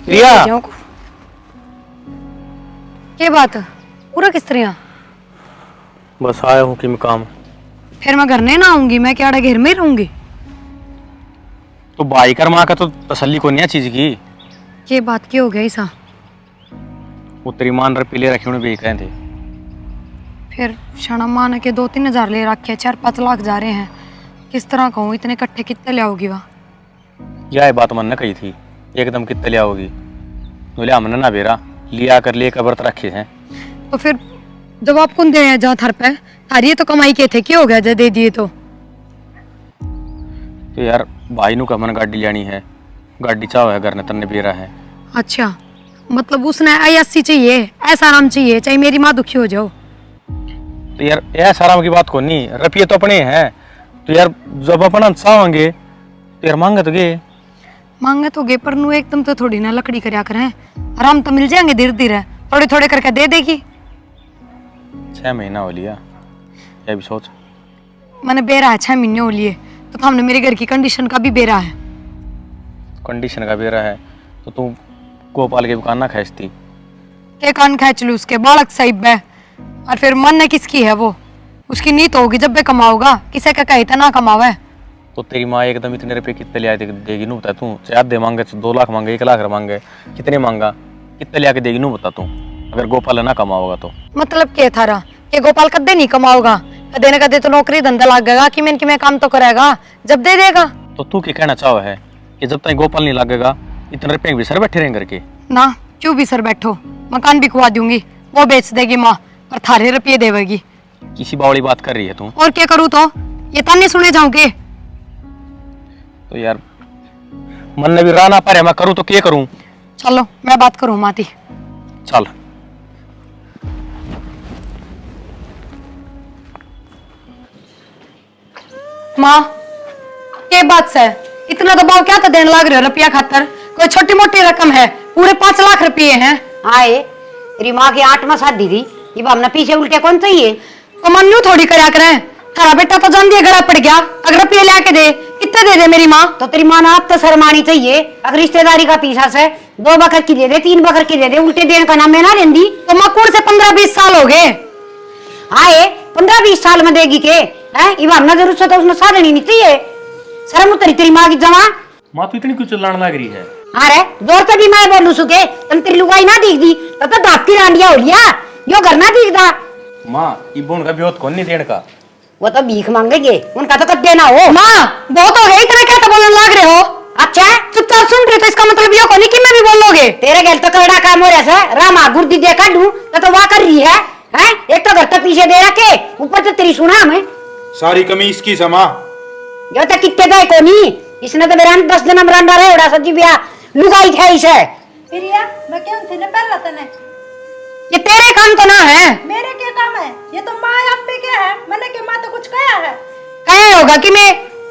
रिया क्या बात है? पूरा किस तरह? बस आया हूँ कि मैं काम। फिर मैं घर नहीं ना आऊंगी, मैं क्या घर में ही रहूंगी? तो भाई कर माँ का तो तसल्ली को नहीं है चीज की। ये बात क्या हो गया ऐसा? वो तेरी मान रुपये ले रखे उन्हें बेच रहे थे। फिर क्षणा मान के 2-3 हजार ले रखे, 4-5 लाख जा रहे हैं। किस तरह कहूँ, इतने इकट्ठे कितने ले आओगी वह? यह बात मन ने कही थी एकदम कितने ले आओगी। बोले हमने ना बेरा लिया कर लिए कबर रखे हैं। तो फिर जवाब कौन दे जहाँ थर पे? थारी तो कमाई के थे, क्या हो गया जो दे दिए? तो यार भाई नु का मन गाड़ी लेनी है, गाड़ी चाहो है घर ने तन्ने बेरा है। अच्छा, मतलब उसने ऐसी चाहिए, ऐसा आराम चाहिए, चाहे मेरी माँ दुखी हो जाओ। तो यार ऐसा आराम की बात को नहीं, रुपये तो अपने हैं। तो यार जब अपन चाहेंगे तो यार मांगे तो गे। मांगे तो गे पर नू एकदम तो थोड़ी ना लकड़ी करया करें। आराम तो मिल जाएंगे धीरे धीरे, थोड़े थोड़े करके दे देगी। 6 महीना हो लिया, ये भी सोच। मैंने बेरा है 6 महीने हो लिए, तो हमने मेरे घर की कंडीशन का भी बेरा है। कंडीशन का बेरा है तो तू गोपाल की दुकान ना खींचती। के कान खींच लू उसके, बालक साहिब है। और फिर मन ने किसकी है वो? उसकी नीत होगी जब भी कमाओगा, किसे का कहे ना कमावे। तो तेरी माँ एकदम इतने रुपए कितने ले आए देगी नू बता तू? चाहे आधे मांगे 2 लाख मांगे 1 लाख मांगे, कितने मांगा कितने ले आके देगी नू बता तू? अगर गोपाल ना कमाओगा तो मतलब क्या थारा कि गोपाल कदे नहीं कमाओगा? कदे न कदे तो नौकरी धंधा लगेगा कि मैं काम तो करेगा जब दे देगा। तो तू क्या कहना चाहो है कि जब तक गोपाल नहीं लगेगा इतने रुपए भी सर बैठे रहेंगे करके? ना क्यों भी सर बैठो, मकान भी खुआ दूंगी, वो बेच देगी माँ और थारे रुपये देवेगी। किसी बावली बात कर रही है तू? और क्या करूँ तो? ये ताने सुने जाऊंगे? तो यार मन ने भी राह ना पारे, मैं करूँ तो क्या करूँ? चलो मैं बात करूँ माती। चल माँ ये बात से इतना दबाव क्या तो देने लग रहे हो रुपया खातर? कोई छोटी मोटी रकम है? पूरे 5 लाख रुपये हैं। आए तेरी माँ की 8वां शादी थी, ये हमने पीछे उल्टे कौन चाहिए? तो मन्नू थोड़ी करया करें। थारा बेटा तो जान दिए गड़ा पड़ गया, अगर रुपये लेके दे कितने दे दे मेरी माँ? तो तेरी माँ ने आप तो शर्मानी चाहिए। अगर रिश्तेदारी का पीछा से 2 बकर की दे दे, 3 बकर की दे दे, उल्टे देने का नाम मैं ना लेंदी। तो मकुड़ से 15-20 साल हो गए। आए 15-20 साल में देगी के है? ये हमने जरूरत से तो उसमें साधनी नहीं चाहिए। शर्म उतरी तेरी माँ की जमा। माँ तू इतनी क्यों चिल्लाने लग रही है? अरे जोर से भी मैं बोलू सुके तुम तेरी लुगाई ना दिख दी तो धापती रांडिया हो लिया, यो घर ना दिखदा। माँ ये बोन का ब्योत कौन नहीं देने का? वो तो भीख मांगेंगे, उनका तो कब देना हो। माँ बहुत हो गया, इतना क्या तो बोलने लग रहे हो? अच्छा चुपचाप सुन रहे तो इसका मतलब ये को नहीं कि मैं भी बोल लोगे। तेरे गैल तो कड़ा काम हो रहा है। रामा गुर्दी दे काटू तो वाह कर रही है, हैं? एक तो घर तो पीछे दे रखे, ऊपर तो तेरी सुना हमें सारी कमी इसकी समा। यो तो कितने गए को नहीं, इसने तो मेरा 10 जन्म रांडा रहे उड़ा सजी बिया लुगाई थे इसे। प्रिया मैं क्यों थी ना पहला तने? ये तेरे काम तो ना है। मेरे क्या काम है? ये तो माँ आप पे क्या है? मैंने क्या माँ तो कुछ कहा है? कहे होगा कि मैं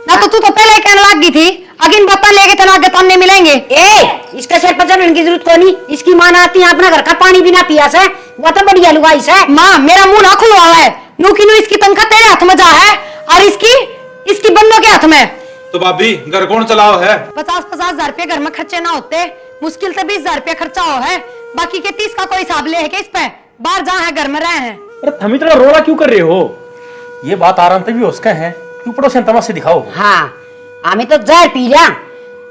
ना, तो तू तो पहले कहने लग गई थी अगिन बता लेके तना आगे ताने मिलेंगे। ए इसका सिर पर चढ़ने की जरूरत को नहीं, इसकी माँ ना आती है अपना घर का पानी भी ना पिया से, वो तो बढ़िया लुगाई से। माँ मेरा मुंह ना खुलवा है, नू की नू इसकी तनख्वाह तेरे हाथ में जा है और इसकी बंदों के हाथ में। तो भाभी घर कौन चलाओ है? 50-50 हजार रुपये घर में खर्चे ना होते, मुश्किल से 20 हजार रुपया खर्चा हो है, बाकी के 30 का कोई हिसाब ले है कि इस पे? बाहर जहाँ है घर में रहे हैं। अरे तुम इतना रोना क्यों कर रहे हो? ये बात आराम से भी उसका है, क्यों पड़ोसी तमाशे दिखाओ? हाँ हमें तो जहर पी लिया,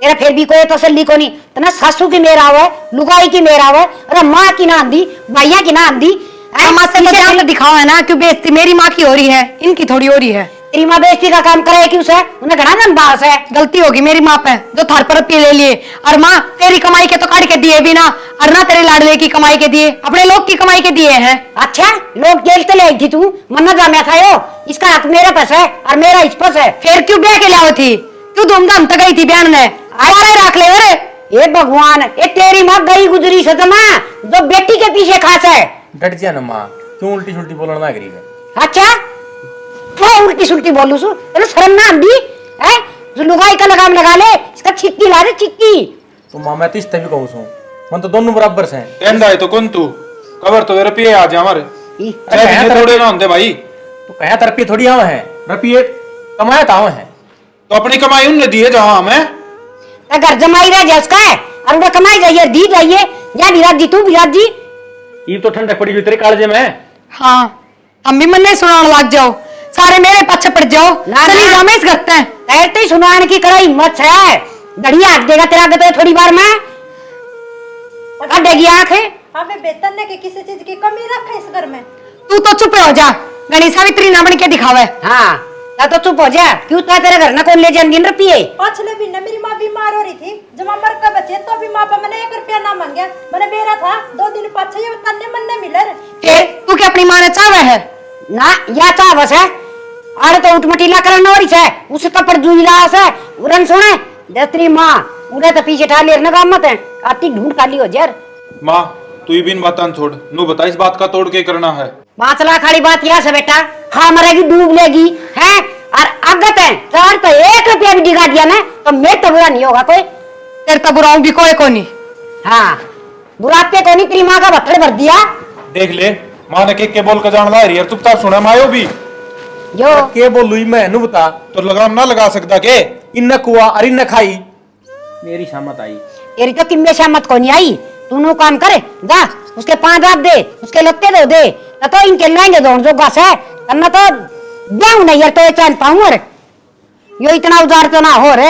तेरा फिर भी कोई तसल्ली को नहीं। तना सासू की मेरा हुआ लुगाई की मेरा हुआ, अरे माँ की ना आंधी भैया की ना आंधी। तमाशे तो ध्यान से दिखाओ है ना, क्यों बेइज्जती मेरी माँ की हो रही है, इनकी थोड़ी हो रही है। तेरी माँ बेइज्जती का काम करे क्यों से? उन्हें घना ना बास है। गलती होगी मेरी माँ पे जो थार पर रुपये ले लिए, और माँ तेरी कमाई के तो काट के दिए भी ना, और ना तेरे लाडले की कमाई के दिए, अपने लोग की कमाई के दिए हैं। अच्छा लोग जेल तो ले थी तू मन्ना जामे था यो, इसका हक मेरे पास है और मेरा इस पास है। फिर क्यों ब्याह के लाओ थी? क्यों धूमधाम तक गई थी बहन ने? आरे रख ले। अरे ये भगवान, ये तेरी माँ गई गुजरी सदमा जो बेटी के पीछे खास है। डट जा ना माँ, क्यों उल्टी सुल्टी बोलना लग रही है? अच्छा क्या उल्टी सुल्टी बोलू सु? अरे शर्म ना आंधी है? जो लुगाई का लगाम लगा ले, इसका छिक्की ला दे छिक्की। तो माँ मैं तीस तभी कहूँ सू, मन तो दोनों बराबर से हैं। कहंदा है तो कौन तू कबर तो रुपये आ जा हमारे थोड़े ना होंगे भाई। तो कहा था रुपये थोड़ी आवे हैं, रुपये कमाया था आवे हैं। तो अपनी कमाई उनने दी है जहाँ हमें। घर जमाई रह जा उसका है, और वो कमाई जाइए दी जाइए या विराट जी तू विराट जी ये तो ठंडक पड़ी हुई तेरे कालजे में। हाँ हम भी मन नहीं सुनाने लग जाओ, सारे मेरे पीछे पड़ जाओ। ना, चली ना। जाओ मैं इस घर में। कहते ही सुनाने की कड़ा हिम्मत है, घड़िया हट देगा तेरा तो थोड़ी बार में कटेगी आंखें। हमें बेतन ने की किसी चीज की कमी रखे इस घर में। तू तो चुप हो जा, गणेश सावित्री ना बन के दिखावे। हाँ ना तो चुप हो जा, क्यों था तेरे घर ना कौन ले जाए दिन रुपये। पिछले भी न मेरी माँ बीमार हो रही थी, जब मैं मर कर बचे तो भी माँ पर मैंने 1 रुपया ना मांगा। मैंने बेरा था 2 दिन पाछे ये तन्ने मन्ने मिले रे। फिर तू क्या अपनी माँ ने चाहा है? ना या चाह बस है अरे तो उठमटीला करन और है उस कपड़ जुइला है उरन सुने दस्तरी माँ उड़े तो पीछे ठा ले ना काम मत है आती ढूंढ खाली हो जर। माँ तू ही बिन बातान छोड़, नू बता इस बात का तोड़ के करना है। 5 लाख वाली बात यह से बेटा, खा मरेगी डूब लेगी है और अगत है चार तो 1 रुपया भी दिखा दिया ना तो मैं तो बुरा नहीं होगा कोई। तेरे तो बुराऊ भी कोई को नहीं। हाँ बुराते को नहीं, तेरी माँ का भत्थड़ भर दिया। देख ले माँ ने के बोल का जान ला रही है, चुपचाप सुना मायो भी जो के बोलू मैं नु बता। तो लगाम ना लगा सकता के। इन कुआ और इन खाई मेरी शामत आई। तेरी तो किम्मे शामत को नहीं आई, तू नो काम करे जा उसके 5 रात दे उसके लत्ते दे न तो इनके लाएंगे दौड़ जो गास है न तो जाऊं नहीं यार तो चैन पाऊं रे यो इतना उदार तो ना हो रे।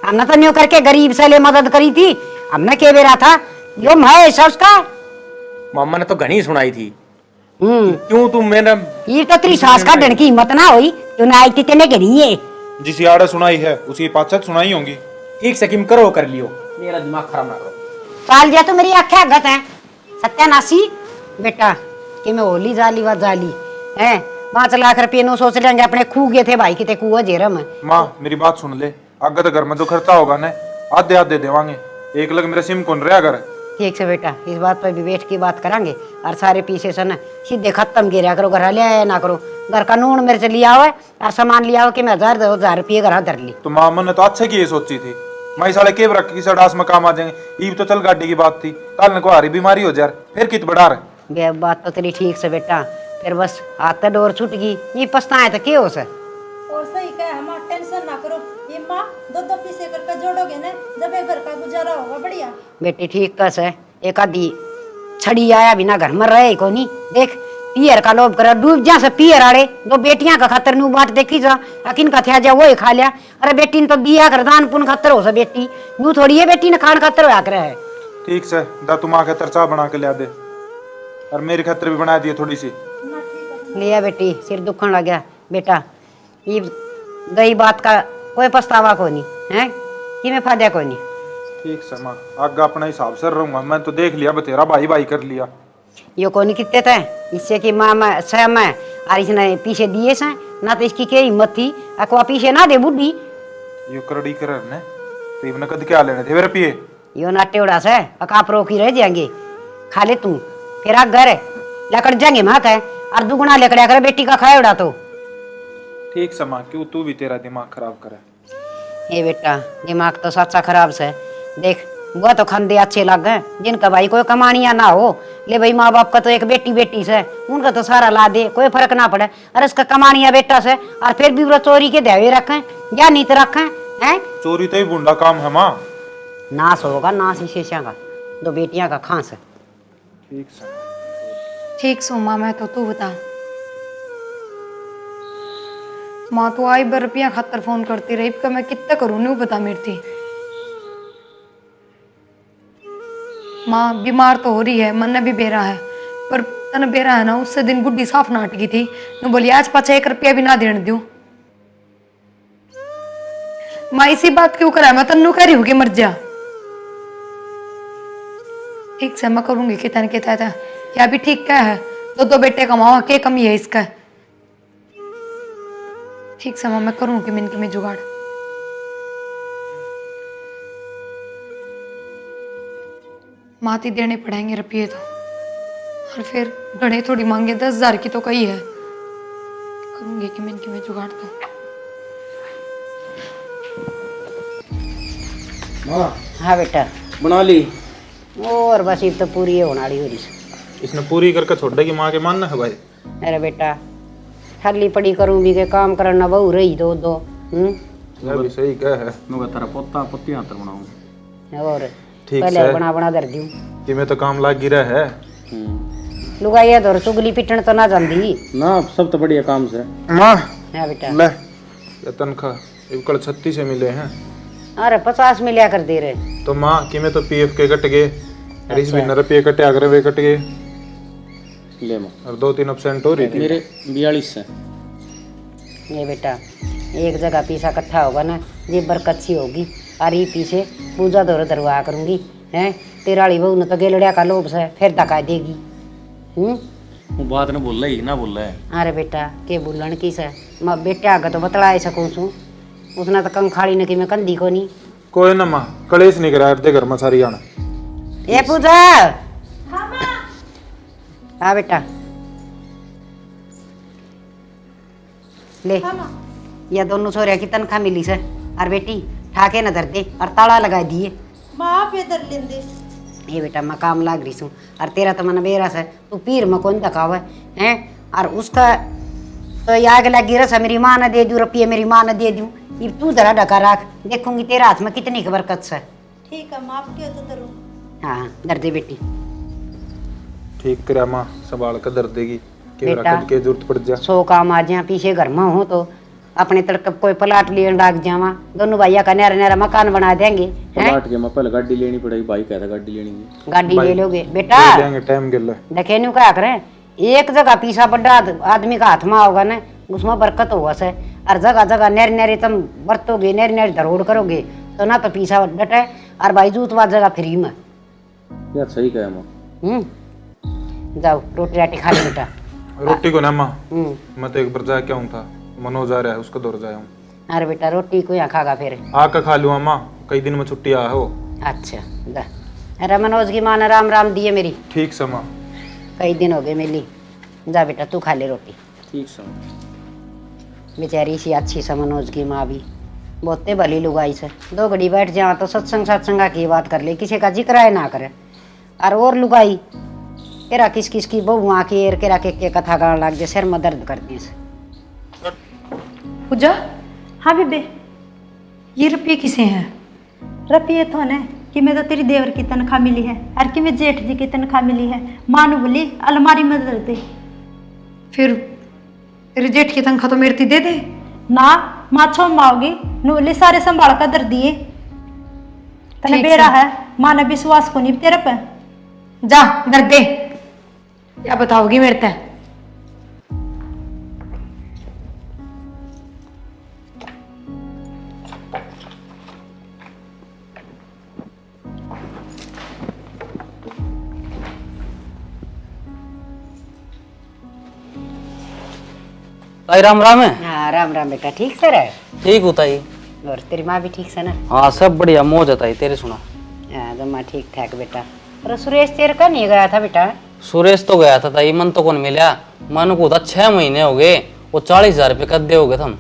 हमने तो न्यू करके गरीब से ले मदद करी थी, हमने के बेरा था यो मैं ऐसा उसका। मामा ने तो घनी सुनाई थी। क्यों तुम मेरा ये तो तेरी सास का डर की हिम्मत ना हुई क्यों ना आई थी तेने के नहीं जिस यार सुनाई है उसकी पाचक सुनाई होंगी। ठीक से किम करो कर लियो, मेरा दिमाग खराब ना करो। चाल जा तो मेरी आंखें आगत है सत्यानाशी बेटा कि मैं होली जाली व जाली है 5 लाख रुपये नो सोच लेंगे अपने खू गए थे भाई किते कुआ जेरम है। माँ मेरी बात सुन ले, आगे तो घर में जो खर्चा होगा ना आधे आधे देवांगे, 1 लाख मेरे सिम कौन रहा घर। ठीक से बेटा इस बात पर भी बैठ की बात करेंगे और सारे पीछे से ना सीधे खत्म गिरा करो, घर ले आया ना करो, घर का नून मिर्च लिया हुआ और सामान लिया हुआ कि मैं 1000 रुपये घर धर ली। तो मामा ने तो अच्छे की ये सोची थी, मैं साले के रख की सडास में काम आ जाएंगे। ईब तो चल गाड़ी की बात थी, कल को हारी बीमारी हो जाए फिर कित बढ़ा रहे। ये बात तो तेरी ठीक से बेटा, फिर बस आते डोर छूट गई ये पछताए तो क्या हो सर। और सही कहे हम टेंशन ना करो, ये माँ 2 पीसे करके जोड़ोगे ना जब ये घर का गुजारा होगा बढ़िया। बेटी ठीक कस है, एक आधी छड़ी आया बिना घर में रहे को नहीं। देख पियर का लोभ कर डूब जा से पियर आड़े 2 बेटियां का खातर नू बाट देखी जा अकिन का थे जा वो ही खा लिया। अरे बेटी ने तो दिया कर दान पुन खातर हो सा बेटी नू थोड़ी है बेटी ने खान खातर होया करे है। ठीक से दा तुम आके तरचा बना के लिया दे और मेरी खातर भी बना दिए थोड़ी सी। लिया बेटी सिर दुखन लग गया बेटा, ये गई बात का कोई पछतावा को नहीं है कि मैं फायदा को नहीं। ठीक से माँ आगे अपना हिसाब से रहूंगा, मैं तो देख लिया बतेरा भाई भाई कर लिया। यो को नहीं कितने थे इससे कि माँ मैं सह मैं और इसने पीछे दिए से ना तो इसकी क्या हिम्मत थी अकवा पीछे ना दे बुढ़ी। यो करड़ी कर ने तो इबन कद क्या लेने थे मेरे पिए। यो नाटे उड़ा से अकाप रोकी रह जाएंगे खा ले तू फिर आ घर लकड़ जाएंगे माँ है और दुगुना लकड़ा कर बेटी का खाए उड़ा तो। ठीक से माँ क्यों तू भी तेरा दिमाग खराब करे। ये बेटा दिमाग तो सच्चा खराब से देख वो तो खंदे अच्छे लग गए जिनका भाई कोई कमानिया ना हो ले भाई माँ बाप का तो एक बेटी बेटी से उनका तो सारा ला दे कोई फर्क ना पड़े। अरे उसका कमानिया बेटा से और फिर भी वो चोरी के देवे रखे या नीत रखे हैं। चोरी तो ही बुंडा काम है माँ। नाश होगा नाश शीशा का 2 बेटियां का खांस है। ठीक से ठीक सो माँ मैं तो तू बता। माँ तो आई 2 रुपया खातर फोन करती रही का मैं कितना करूँ नहीं बता मेरी थी। माँ बीमार तो हो रही है, मन भी बेरा है पर तन बेरा है ना उससे दिन बुढ़ी साफ ना अटकी थी न बोली आज पाछा 1 रुपया भी ना देने दूं। माँ इसी बात क्यों करा मैं तन्नू कह रही हूँ कि मर जा। ठीक से मैं करूंगी कि तन के था या भी ठीक क्या है 2 बेटे कमाओ क्या कमी है इसका। ठीक से माँ मैं करूंगी मिनके में जुगाड़। माती देने पड़ेंगे रुपये तो और फिर घड़े थोड़ी मांगे 10,000 की तो कही है करूंगी कि मैं इनकी जुगाड़ तो। हाँ बेटा बना ली और बस ये तो पूरी है होने वाली हो रही। इसने पूरी करके छोड़ देगी माँ के मानना है भाई। अरे बेटा खाली पड़ी करूँ भी के काम करना बहु रही दो भी सही कह है। नुगा तेरा पोता पत्ती हाथ बनाऊंगा। और ठीक पहले से बना बना दर दूं कि मैं तो काम लाग गिरा है। लुगाई दौर चुगली पिटन तो ना जानदी ना सब तो बढ़िया काम से। माँ है बेटा। ले ये तनख्वाह कल 36 से मिले हैं। अरे 50 में लिया कर दे रहे। तो माँ कि मैं तो पीएफ के कट गए, अरे इस महीने रुपये कटे अगर वे कट गए ले माँ और 2-3 अपसेंट हो रही थी। मेरे 42 है। ये बेटा एक जगह पैसा इकट्ठा होगा ना ये बरकत सी होगी। और ये पीछे पूजा दौर दरवा करूंगी हैं। तेराड़ी बहू ने तो गेलड़िया का लोभ से फिर धक्का देगी। वो बात ना बोल रही ना बोल रहा है। अरे बेटा के बुलन की से मैं बेटे आगे तो बतला सकूँ छू उसने तो कंखाड़ी ने कि मैं कंदी को नहीं। कोई ना माँ कलेश नहीं करा दे घर में सारी आना। ये पूजा हाँ बेटा ले ये दोनों छोरिया की तनख्वाह मिली से और बेटी ठाके न धर दे और ताला लगा दिए। माँ पे दर लेंदे ये बेटा मैं काम लाग रही हूँ और तेरा तो मन बेरा से तू पीर में कौन दखाव है और उसका तो ये आग लगी रस मेरी माँ ने दे दूँ रुपये मेरी माँ ने दे दूँ ये तू जरा ढका रख देखूंगी तेरा हाथ में कितनी बरकत से। ठीक है माँ के तो दरूँ। हाँ हाँ दर दे बेटी। ठीक करा माँ संभाल कर दर देगी के बेटा, रखत के जरूरत पड़ जा। 100 काम आ जाए पीछे घर में हो तो अपने तड़कब कोई प्लाट लिए डाक जावा दोनों भैया का नया नया मकान बना देंगे हैं। प्लाट के मैं पहले गाड़ी लेनी पड़ेगी। भाई कहता गाड़ी लेनी है। गाड़ी ले लोगे बेटा ले लेंगे टाइम गिल। देखे न्यू क्या करें एक जगह पीछा बड़ा आदमी का हाथ में होगा ना उसमें बरकत होगा से और जगह जगह नेरी नेरी तुम बरतोगे नेरी नेरी धरोड़ करोगे तो ना तो पीछा डटे और भाई जूत बात जगह फ्री में। यार सही कहा माँ। जाओ रोटी राटी खा ले बेटा। रोटी को ना माँ मैं तो एक बार जाके आऊँ था मनोज आ रहा है उसको दौड़ जाया हूँ। अरे बेटा रोटी को यहाँ खागा फिर आकर खा लूँ माँ कई दिन में छुट्टी आ हो। अच्छा दा अरे मनोज की माँ ने राम राम दिए मेरी ठीक से माँ कई दिन हो गए मिली। जा बेटा तू खा ले रोटी। ठीक से बेचारी सी अच्छी सा मनोज की माँ भी बहुते भली लुगाई से 2 घड़ी बैठ जाओ तो सत्संग सत्संगा की बात कर ले किसी का जिक्र है ना करे और लुगाई केरा किस किस की बहू आके केरा के कथा गान लग जाए सिर में दर्द करती है। पूजा हाँ बेबे ये रुपये किसे हैं? रुपये तो ने कि मैं तो तेरी देवर की तनख्वाह मिली है और कि मैं जेठ जी की तनख्वाह मिली है। माँ ने बोली अलमारी में दर दे। फिर तेरे जेठ की तनख्वाह तो मेरे ती दे दे ना माँ छो माओगी ने बोली सारे संभाल कर दर दिए तने ठीक बेरा से। है माँ ने विश्वास को नहीं तेरे पे। जा दर दे क्या बताओगी मेरे ते? ताई राम राम है। हाँ राम राम बेटा ठीक से रहे ठीक हो ताई। और तेरी माँ भी ठीक से ना? हाँ सब बढ़िया मौज है ताई। तेरे सुना? हाँ तो माँ ठीक ठाक बेटा। और सुरेश तेरे का नहीं गया था बेटा? सुरेश तो गया था ताई मन तो कौन मिला। मन को 6 महीने हो गए वो 40,000 रुपये कद्दे हो गए तुम।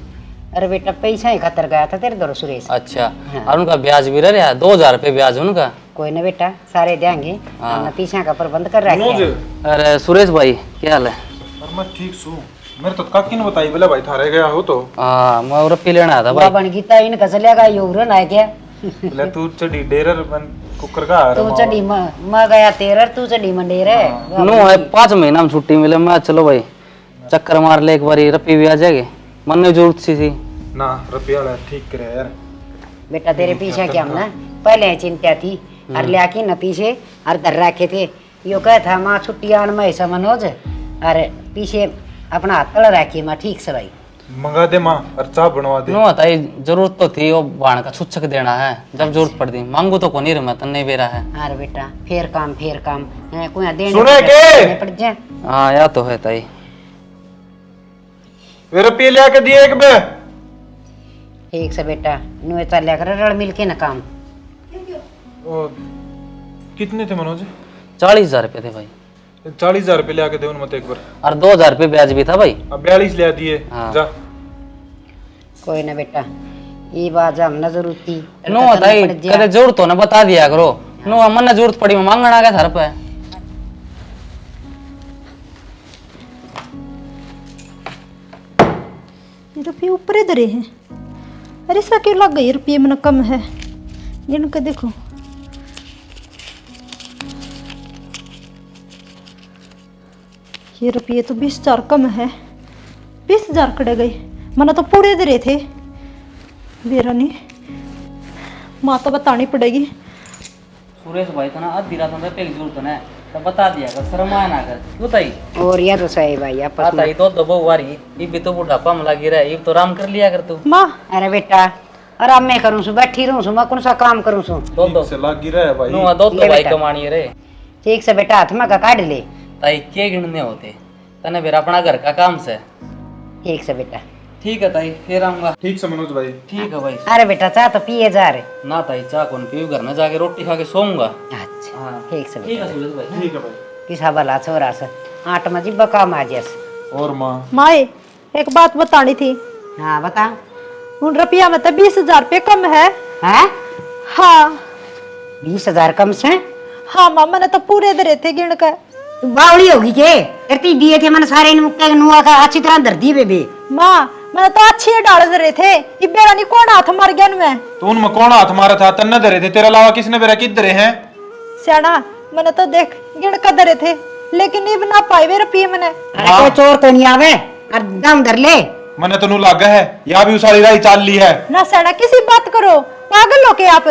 अरे बेटा पैसा ही खतर गया था तेरे दौर सुरेश। अच्छा और उनका ब्याज भी रह रहा 2,000 रुपये ब्याज उनका। कोई ना बेटा सारे देंगे हमने पीछा का प्रबंध कर रखा है। अरे सुरेश भाई क्या हाल है? और मैं ठीक सू मेरे तो काकी ने बताई बोला भाई थारे गया हो तो हाँ मैं रुपये लेना आया था भाई। बन गीता इन कसलिया योगरन है क्या? बोला तू चढ़ी डेरर बन कुकर का आ तू रहा चढ़ी मैं गया तेरर तू चढ़ी मंडेर है। नो है 5 महीना में छुट्टी मिले। मैं चलो भाई चक्कर मार ले एक बार रुपये भी आ जाएंगे। मन में जरूरत सी थी ना रुपया वाला ठीक करे यार। बेटा तेरे पीछे क्या हम ना पहले चिंता थी और लिया की न पीछे और धर रखे थे यो कह था माँ छुट्टी आन में ऐसा मनोज अरे पीछे अपना हाथ तड़ रखी माँ ठीक से भाई मंगा दे माँ और चाय बनवा दे। नो ताई जरूरत तो थी वो बाण का छुच्छक देना है जब जरूरत पड़ती मांगू तो कौन ही मैं तन्ने बेरा है। अरे बेटा फेर काम है कोई देने सुने के? पड़ जाए। हाँ या तो है ताई। वे रुपये ले के दिए एक बे। ठीक से बेटा नुए चल लिया कर रल मिल के न काम। ओ, कितने थे मनोज? 40,000 रुपये थे भाई 40,000 रुपये ले आके दे मत एक बार। और 2,000 रुपये ब्याज भी था भाई। अब 42 ले दिए। हाँ। जा कोई ना बेटा ये बात हम न जरूरत थी नो ताई कदे जरूरत हो ना बता दिया करो। नो मन ने जरूरत पड़ी मैं मांगना आ गया था रुपये। रुपये ऊपर धरे हैं। अरे ऐसा क्यों लग गई रुपये में कम है जिनका देखो ये रुपये तो 20,000 कम है। 20,000 कड़े गई, मैंने तो पूरे दे रहे थे। मेरा नहीं, माँ तो बतानी पड़ेगी। सुरेश भाई तो ना आधी रात में पे जरूरत है तो बता दिया कर, शर्म आया ना कर। क्यों ताई और ये तो सही भाई आपस में। ताई तो बहु वारी ये भी तो बुढ़ापा में लगी रहा, ये तो आराम कर लिया कर तू। माँ अरे बेटा आराम में करूँ सु, बैठी रहूँ सु, मैं कौन सा काम करूँ सु। दो से लग गिरा है भाई। नुआ दो ले भाई बेटा। कमानी रे। ठीक से बेटा हाथ में का काट ले। ताई के गिनने होते तने फिर अपना घर का काम से। ठीक से बेटा। ठीक है ताई, फिर आऊंगा। ठीक से मनोज भाई। ठीक है भाई। अरे बेटा चाह तो पिए जा रहे। ना ताई चाह कौन पीऊ, घर में जाके रोटी खा के सोऊंगा। अच्छा हाँ ठीक से ठीक बेटा। है सुरेश भाई। ठीक है भाई। किसा भला छोरा से आठ में जिब्बा काम आ जैस। और माँ माए एक बात बतानी थी। हाँ बता। उन रुपया में तो 20,000 रुपये कम है। हैं हाँ 20,000 कम से? हाँ माँ, मैंने तो पूरे दे रहे थे गिन कर। तू बावली होगी के? करती दिए थे मैंने सारे नुआ का अच्छी तरह धर दिए बेबे। माँ मैंने तो अच्छे डाल दे रहे थे, ये बेरा नहीं कौन हाथ मार गया उनमें। तो उनमें कौन हाथ मारा था? तन्ने धरे थे, तेरे अलावा किसने बेरा किध धरे हैं? सियाना मैंने तो देख गिन कर दे रहे थे, लेकिन ये ना पाए वे रुपये मैंने। अरे कोई चोर तो नहीं आवे और दम धर ले। मने तो लागा है या भी उसारी राही चाल ली है। ना सियाना किसी बात करो, पागल हो के आप।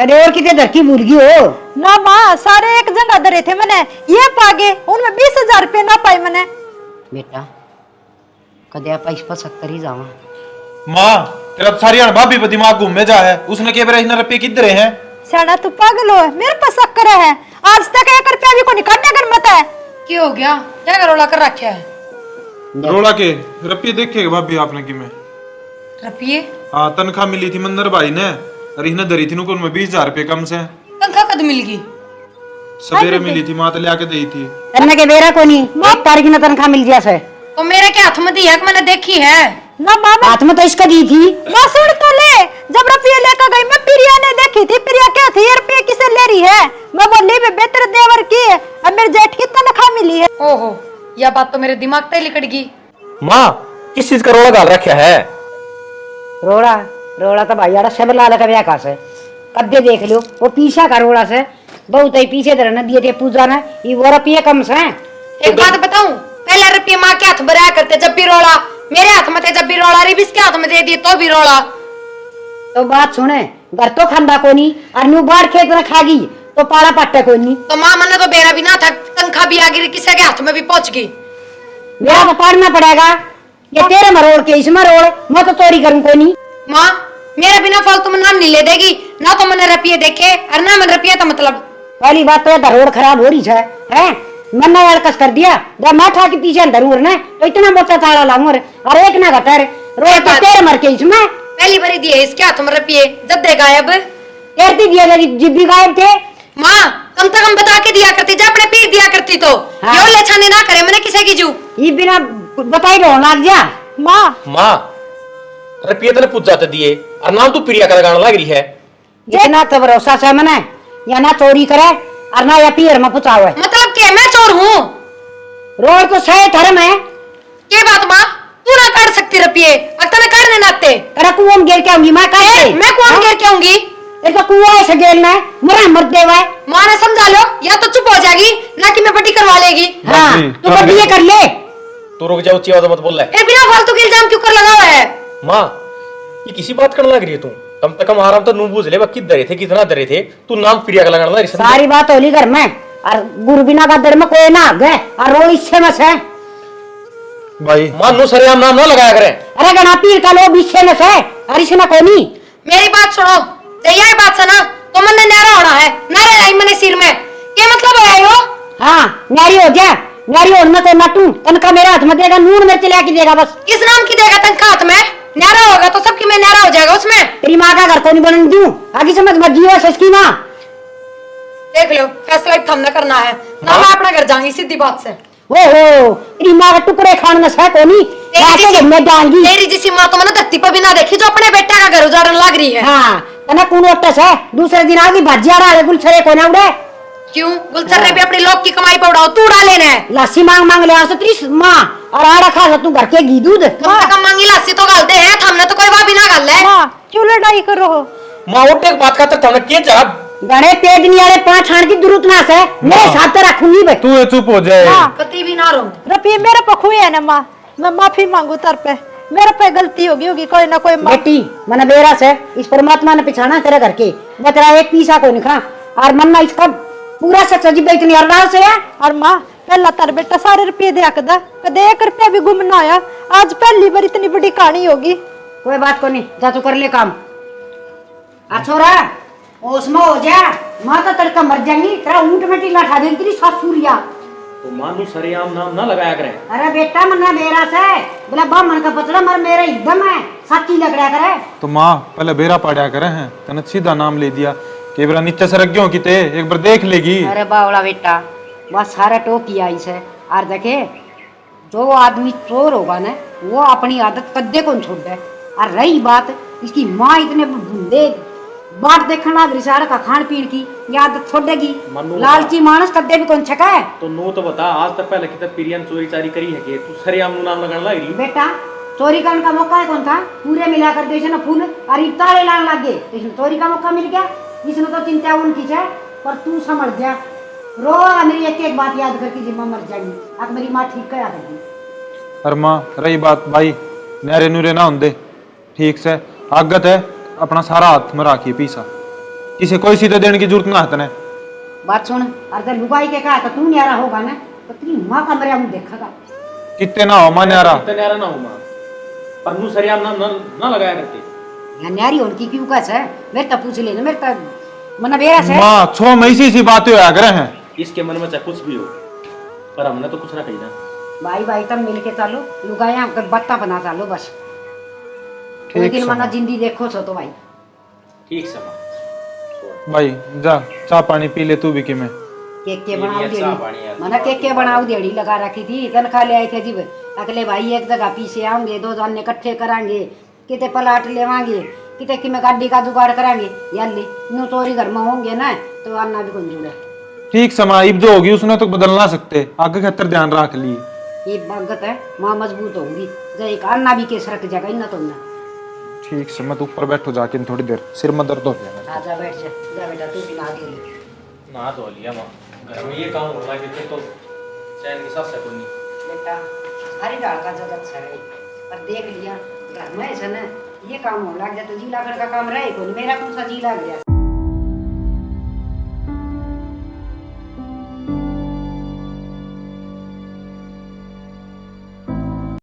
अरे और कितने धर की भूल गई हो? ना माँ सारे एक जगह दे रहे थे मैंने, ये पागे उनमें 20,000 रुपये ना पाए मैंने। बेटा कदे आप इस पर शक्कर ही जावा। माँ तेरा तो सारी अण भाभी पे दिमाग घूमे जा है। उसने के बेरा इतने रुपये किध धरे हैं? सियाना तू पागल हो, मेरे पास शक्कर है। आज तक 1 रुपया भी को निकालने कर मत है। क्या हो गया? क्या करोला कर रखा है? रोड़ा के रुपये देखे भाभी आपने कि में? रुपये हाँ तनख्वाह मिली थी मंदर भाई ने, और इन्हें धरी थी नुको उनमें 20,000 रुपये कम से। तनख्वाह कद मिल गई? सवेरे मिली थी, माँ तो लिया के दी थी। तन्ने के बेरा को नहीं 1 तारीख ने तनख्वाह मिल गया से। तो मेरे के हाथ में दी है कि मैंने देखी है। ना माँ हाथ में तो इसका दी थी। मैं सुन तो ले, जब रुपये लेकर गई मैं प्रिया ने देखी थी। प्रिया क्या थी, ये रुपये किसे ले रही है? मैं बोली बेहतर देवर की है, अब मेरे जेठ की तनख्वाह मिली है। ओहो, यह बात तो मेरे दिमाग तक लिकट गई। माँ किस चीज का रोड़ा गाल रखा है? रोड़ा रोड़ा तो भाई यार सब लाल का ब्याह का से कब्जे देख लो, वो पीछा का रोड़ा से बहुत ही पीछे धरने दिए थे पूजा ने, ये वो रुपये कम से। एक बात बताऊं, पहले रुपये माँ के हाथ भराया करते जब भी रोड़ा, मेरे हाथ में थे जब भी रोड़ा, रिबिस के हाथ में दे दिए तो भी रोड़ा। तो बात सुने, घर तो खांदा को नहीं और न्यू बाढ़ खेत में खागी तो पाड़ा पट्टा को नहीं। तो माँ मैंने तो बेरा भी ना था, तनख्वाह भी आ गई, किसी के हाथ में भी पहुंच गई। मेरा तो पढ़ना पड़ेगा, ये तेरे मरोड़ के इसमें रोड़, मैं तो चोरी करूं को नहीं। माँ मेरा बिना फालतू में नाम नहीं ले देगी ना, तो मैंने रुपये देखे और ना मैंने रुपया तो मतलब। पहली बात तो रोड खराब हो रही है, मैंने अड़कस कर दिया जब मैं ठा के पीछे अंदर हूँ ना, तो इतना मोटा ताला लाऊं और एक ना घटर रोड तो तेरे मर के इसमें। पहली बारी दिए इसके हाथ में रुपये, जब दे गायब। तेरती दिया जिब भी गायब थे। माँ कम से कम बता के दिया करती, जब अपने पीर दिया करती तो। हाँ। यो ले छाने ना करे मैंने किसी की जू। ये बिना बताई रहो लाग जा। माँ माँ रुपये तने पूछ जाते दिए और नाम तू प्रिया का लगाने लग रही है। जितना तो भरोसा से मैंने या ना चोरी करे और ना या पीर में पुचावे। मतलब के मैं चोर हूँ? रोड तो सही धर्म है। ये बात माँ तू ना काट सकती रुपये, अगर तने काटने ना आते। तेरा कुआं में गिर के आऊंगी मैं कैसे? मैं कौन गिर के आऊंगी? इसका कुआं ऐसे गिरना है मरा मर देवा है। माँ ने समझा लो, या तो चुप हो जाएगी ना कि मैं बटी करवा लेगी। हाँ तू कर दिए कर ले। तू रुक जा, ऊंची आवाज मत बोल रहा है। फिर बिना फालतू के इल्जाम क्यों कर लगा हुआ है? माँ ये किसी बात करने लग रही है तू? कम से कम आराम तो नू बूझ ले कित डरे थे, कितना डरे थे। तू नाम प्रिया का लगाना लग रही है। सारी बात होली घर में और गुरु बिना का दर में कोई ना गए और रोड इससे में से। भाई माँ नो सरेआम नाम ना लगाया करे। अरे गणा पीर का लोग इससे में से और इसमें कोई नहीं। मेरी बात सुनो, यही बात सुना तो मैंने नारा होना है, नारे लाई मैंने सिर में। क्या मतलब है यो? हाँ न्यारी हो जा, न्यारी होना तो नटू तनका मेरे हाथ में देगा, नून मिर्च लेके देगा बस। किस नाम की देगा तनख्वाह हाथ में? नारा होगा तो सबकी मैं नारा हो जाएगा उसमें। तेरी माँ का घर को नहीं बनने दूं, आगे समझ मत जियो सच की माँ। देख लो फैसला ही हमने करना है ना, मैं अपना घर जाऊंगी सीधी बात से। ओहो तेरी माँ का टुकड़े खाने में सह को नहीं मैं डालगी। तेरी जैसी माँ तो मैंने धरती पर भी ना देखी जो अपने बेटे का घर उजाड़ने लग रही है। हाँ तना कौन ओटस है, दूसरे दिन आगे भजिया रहा गुलछरे को ना उड़े। क्यों गुलचर ने भी अपनी लोग की कमाई पर उड़ाओ, तू उड़ा लेना है। लस्सी मांग मांग ले आसो त्रिस माँ और आड़ा खा तू घर के घी दूध। कम से कम मांगी लस्सी तो गालते हैं, हमने तो कोई बात भी ना गाल है। माँ क्यों लड़ाई करो? माँ उठे बात करते थे हमने के जगह गणे पेदनी वाले 5 छाण की जरूरत ना है, मेरे साथ तो रखूंगी भाई। तू ये चुप हो जाए। कति भी ना रो। रुपये मेरे पे खुए है ना माँ, मैं माफी मांगू तर पे, मेरे पे गलती होगी कोई ना कोई। बेटी मन बेरा से इस परमात्मा ने पिछाना तेरे घर के, मैं तेरा एक पीसा को नहीं खा और मन ना इसका पूरा सच सजी इतनी अरदास से है। और माँ पहला तार बेटा सारे रुपये दिया कदा, कदे 1 रुपया भी गुम ना आया, आज पहली बार इतनी बड़ी कहानी होगी। कोई बात को नहीं, जा तू कर ले काम। आ छोरा उसमें हो जा, माँ तो तड़का मर जाएंगी, तेरा ऊँट में टीला ठा देगी तेरी सासुरिया। तो मानू सरेआम नाम ना लगाया करे। अरे बेटा मन्ना बेरा से बोला बा मन का पतला मर मेरा एकदम है सच्ची लग रहा करे। तो माँ पहले बेरा पड़ा करे हैं, तने सीधा नाम ले दिया कि बेरा नीचे से रख गयो किते एक बार देख लेगी। अरे बावड़ा बेटा बस सारा टोकी आई से और देखे जो आदमी चोर होगा ना वो अपनी आदत कद्दे को छोड़ दे। और रही बात इसकी माँ इतने बूंदे बात देखने लग रही सारा का खान पीन की ये आदत छोड़ेगी। लालची मानस कद्दे भी कौन छका है। तो नो तो बता, आज तक पहले कितने पीरियन चोरी चारी करी है कि तू सरेआम नु नाम लगाने लगी। बेटा चोरी करने का मौका है कौन था, पूरे मिला कर दे ना फूल और इताले लाने लग गए, इसमें चोरी का मौका मिल गया। इसमें तो चिंता उनकी है, पर तू समझ जा रो मेरी एक एक बात याद करके जिम्मा मर जाएगी। अब मेरी माँ ठीक करा देगी। अरे माँ रही बात भाई नहरे नूरे ना होंदे ठीक से आगत है अपना सारा हाथ में राखिए पीसा, किसे कोई सीधे देने की जरूरत ना है। बात सुन अगर लुगाई के कहा तो तू न्यारा होगा ना तो तेरी माँ का मेरा मुंह देखेगा। कितने ना हो माँ न्यारा, कितने न्यारा ना हो माँ, पर नु सरेआम नाम ना लगाया करती। यहाँ न्यारी होने की क्यों कैसे है, मेरे तो पूछ लेना मेरे तो मना बेरा से। माँ 6 महीने सी बातें होया करे हैं। इसके मन में चाहे कुछ भी हो, पर हमने तो कुछ ना कही ना। भाई भाई तब मिल के चलो लुगाया बत्ता बना चलो बस। कोई दिन मना जिंदगी देखो सो तो भाई ठीक से माँ। भाई जा चाय पानी पी ले तू भी कि मैं केक बनाऊ देड़ी मना केक बनाऊ देड़ी लगा रखी थी तनखा ले आए थे जीव अगले भाई एक जगह पीछे आऊंगे 2 जाने इकट्ठे करांगे किते पलाट लेवांगे किते कि मैं गाड़ी का जुगाड़ करांगे याली न्यू चोरी घर में होंगे ना तो अन्ना भी कौन जुड़े। ठीक समय इब जो होगी उसने तो बदल ना सकते, आगे खतर ध्यान रख ली। ये बागत है माँ मजबूत होंगी जो एक अन्ना भी केस रख जाएगा इतना तुमने। ठीक से मैं तो ऊपर बैठो जाके थोड़ी देर सिर में दर्द हो जाएगा। आजा बैठ जा बेटा तू भी ना दे ना तो लिया माँ, घर में ये काम हो रहा है तो चैन की सांस है कोई नहीं। बेटा हरी दाल का जगत अच्छा रहे पर देख लिया घर में ऐसा ना ये काम हो लग जाए तो जी लागण का काम रहे कोई मेरा कौन सा जी लग गया।